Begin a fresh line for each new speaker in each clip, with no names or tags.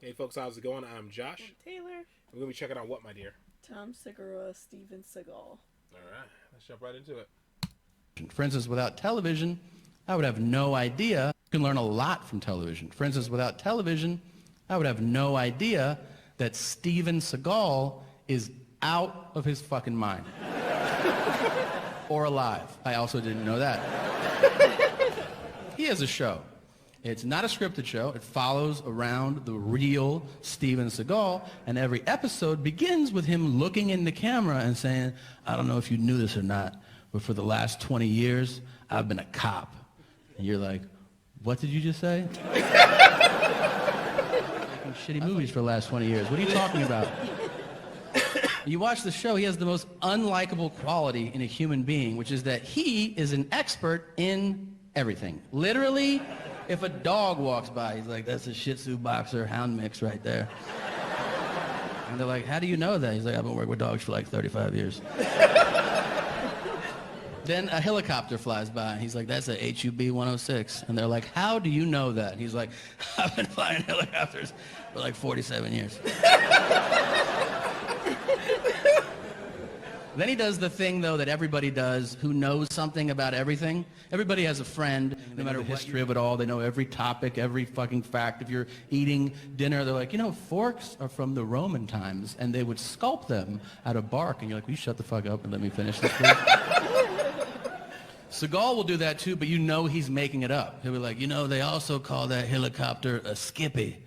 Hey folks, how's it going? I'm Josh.
I'm Taylor.
We're going to be checking out what, my dear?
Tom Segura, Steven Seagal.
Alright, let's jump right into it.
For instance, without television, I would have no idea. You can learn a lot from television. For instance, without television, I would have no idea that Steven Seagal is out of his fucking mind. Or alive. I also didn't know that. He has a show. It's not a scripted show. It follows around the real Steven Seagal, and every episode begins with him looking in the camera and saying, I don't know if you knew this or not, but for the last 20 years, I've been a cop. And you're like, what did you just say? Making shitty movies for the last 20 years. What are you talking about? You watch the show, he has the most unlikable quality in a human being, which is that he is an expert in everything. Literally, if a dog walks by, he's like, that's a Shih Tzu boxer hound mix right there. And they're like, how do you know that? He's like, I've been working with dogs for like 35 years. Then a helicopter flies by, and he's like, that's a HUB 106. And they're like, how do you know that? And he's like, I've been flying helicopters for like 47 years. Then he does the thing, though, that everybody does who knows something about everything. Everybody has a friend, no matter the history of it all. They know every topic, every fucking fact. If you're eating dinner, they're like, you know, forks are from the Roman times, and they would sculpt them out of bark. And you're like, will you shut the fuck up and let me finish this, please? Seagal will do that, too, but you know he's making it up. He'll be like, you know, they also call that helicopter a skippy.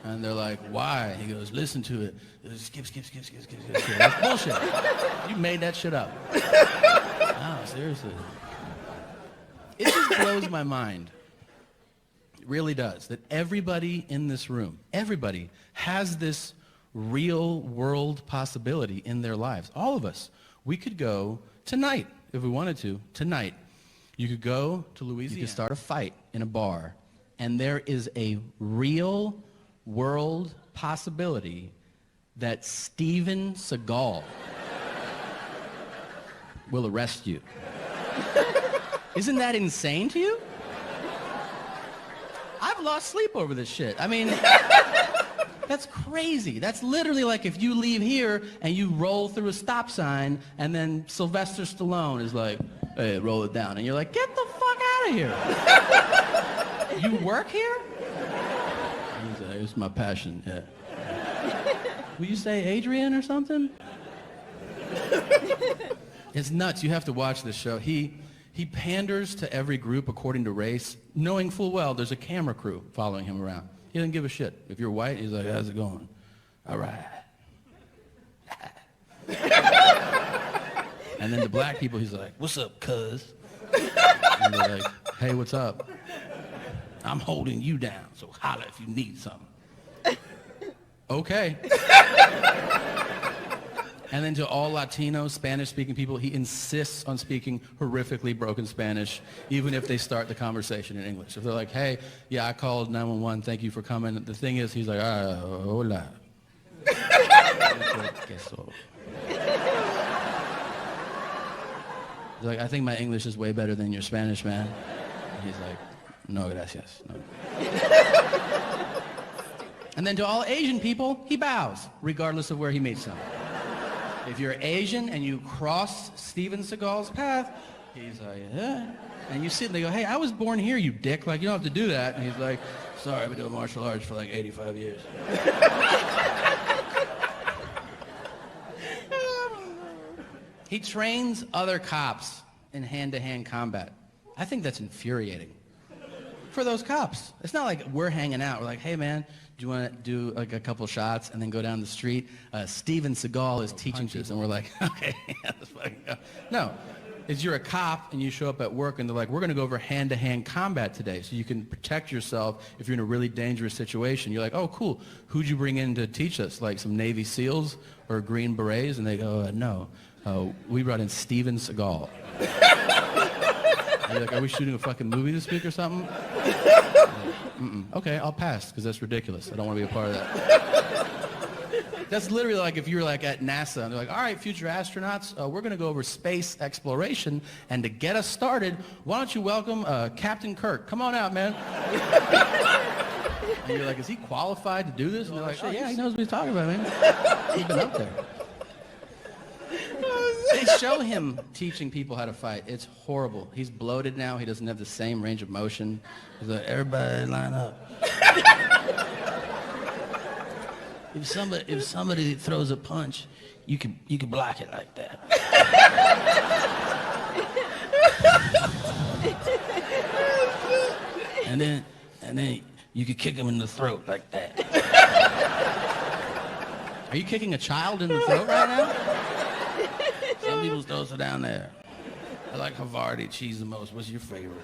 And they're like, why? He goes, listen to it. Skip, skip, skip, skip, skip, skip, skip. That's bullshit. You made that shit up. Oh, seriously. It just blows my mind. It really does. That everybody in this room, everybody has this real world possibility in their lives. All of us. We could go tonight, if we wanted to, tonight. You could go to Louisiana. You could start a fight in a bar. And there is a real world possibility that Steven Seagal will arrest you. Isn't that insane to you? I've lost sleep over this shit. I mean, that's crazy. That's literally like if you leave here and you roll through a stop sign and then Sylvester Stallone is like, hey, roll it down. And you're like, get the fuck out of here. You work here? He's like, it's my passion, yeah. Will you say Adrian or something? It's nuts. You have to watch this show. He panders to every group according to race, knowing full well there's a camera crew following him around. He doesn't give a shit. If you're white, he's like, how's it going? All right. And then the black people, he's like, what's up, cuz? And they're like, hey, what's up? I'm holding you down, so holler if you need something. Okay. And then to all Latino, Spanish-speaking people, he insists on speaking horrifically broken Spanish, even if they start the conversation in English. If they're like, hey, yeah, I called 911, thank you for coming. The thing is, he's like, hola. He's like, I think my English is way better than your Spanish, man. And he's like, no, gracias. No. And then to all Asian people, he bows, regardless of where he meets them. If you're Asian and you cross Steven Seagal's path, he's like, yeah. And you sit and they go, hey, I was born here, you dick. Like, you don't have to do that. And he's like, sorry, I've been doing martial arts for like 85 years. He trains other cops in hand-to-hand combat. I think that's infuriating. For those cops. It's not like we're hanging out. We're like, hey, man, do you want to do like a couple shots and then go down the street? Steven Seagal is teaching this. And we're like, okay, yeah, let's fucking go. No. It's you're a cop and you show up at work and they're like, we're going to go over hand-to-hand combat today so you can protect yourself if you're in a really dangerous situation. You're like, oh, cool. Who'd you bring in to teach us? Like some Navy SEALs or Green Berets? And they go, no. We brought in Steven Seagal. You're like, are we shooting a fucking movie this week or something? Okay, I'll pass, because that's ridiculous. I don't want to be a part of that. That's literally like if you're like at NASA, and they're like, all right, future astronauts, we're going to go over space exploration, and to get us started, why don't you welcome Captain Kirk? Come on out, man. And you're like, is he qualified to do this? And they're like, oh, yeah, he knows what he's talking about, man. He's been up there. They show him teaching people how to fight. It's horrible. He's bloated now. He doesn't have the same range of motion. He's like, everybody line up. If somebody throws a punch, you can block it like that. and then you could kick him in the throat like that. Are you kicking a child in the throat right now? Some people's throats are down there. I like Havarti cheese the most. What's your favorite?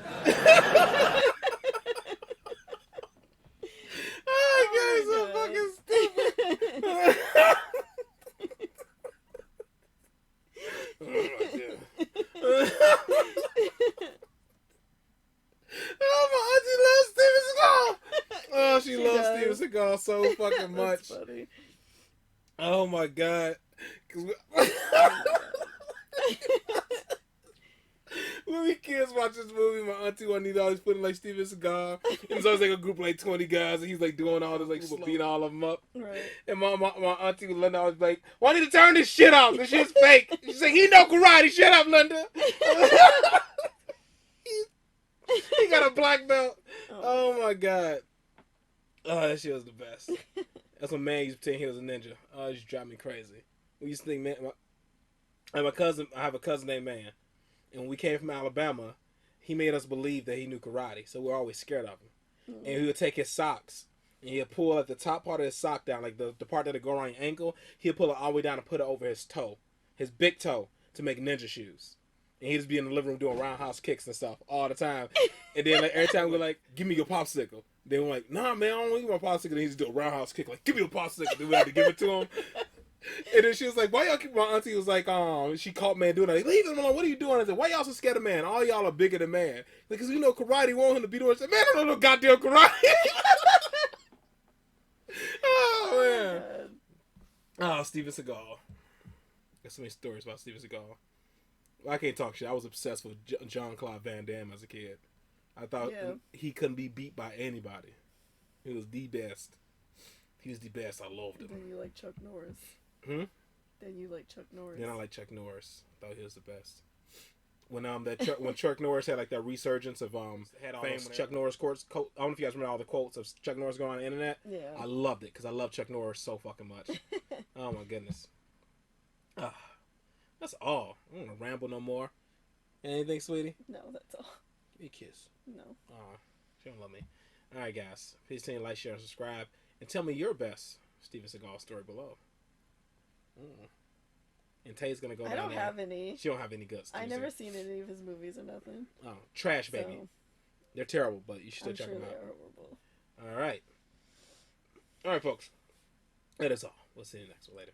She loves Steven Seagal so fucking much.
That's funny.
Oh my god. When we kids watch this movie, my auntie Juanita always putting like Steven Seagal. And it's always like a group of like 20 guys, and he's like doing all this, like beating all of them up.
Right.
And my auntie Linda always like, Juanita, turn this shit off. This shit's fake. She's like, he know karate. Shut up, Linda. He got a black belt. Oh my god. Oh, that shit was the best. That's when man used to pretend he was a ninja. Oh, it used to drive me crazy. We used to think, man, I have a cousin named Man. And when we came from Alabama, he made us believe that he knew karate. So we were always scared of him. Mm-hmm. And he would take his socks, and he'd pull like the top part of his sock down, like the part that'd go around your ankle. He'd pull it all the way down and put it over his toe, his big toe, to make ninja shoes. And he'd just be in the living room doing roundhouse kicks and stuff all the time. And then like every time we're like, give me your popsicle. Then we're like, nah, man, I don't want you my popsicle. And he'd just do a roundhouse kick, like, give me your popsicle. Then we had to give it to him. And then she was like, why y'all keep, my auntie was like, she caught man doing that. Like, leave him alone. What are you doing? I said, why y'all so scared of man? All y'all are bigger than man. Because you know karate want him to be doing. I said, man, I don't know goddamn karate. Oh, man. Oh, Steven Seagal. Got so many stories about Steven Seagal. I can't talk shit. I was obsessed with Jean-Claude Van Damme as a kid. I thought he couldn't be beat by anybody. He was the best. He was the best. I loved him.
Then you like Chuck Norris.
Hmm?
Then you like Chuck Norris.
Then I like Chuck Norris. I thought he was the best. When when Chuck Norris had like that resurgence of had all those Chuck Norris quotes. I don't know if you guys remember all the quotes of Chuck Norris going on the internet.
Yeah.
I loved it because I love Chuck Norris so fucking much. Oh my goodness. That's all. I don't want to ramble no more. Anything, sweetie?
No, that's all.
Give me a kiss.
No.
Aw, she don't love me. All right, guys. Please continue to like, share, and subscribe. And tell me your best Steven Seagal story below. And Tay's going to go down there.
I don't have any.
She don't have any guts.
I never seen any of his movies or nothing.
Oh, trash, baby. So, they're terrible, but you should still check them out.
They are horrible.
All right. All right, folks. That is all. We'll see you next one later.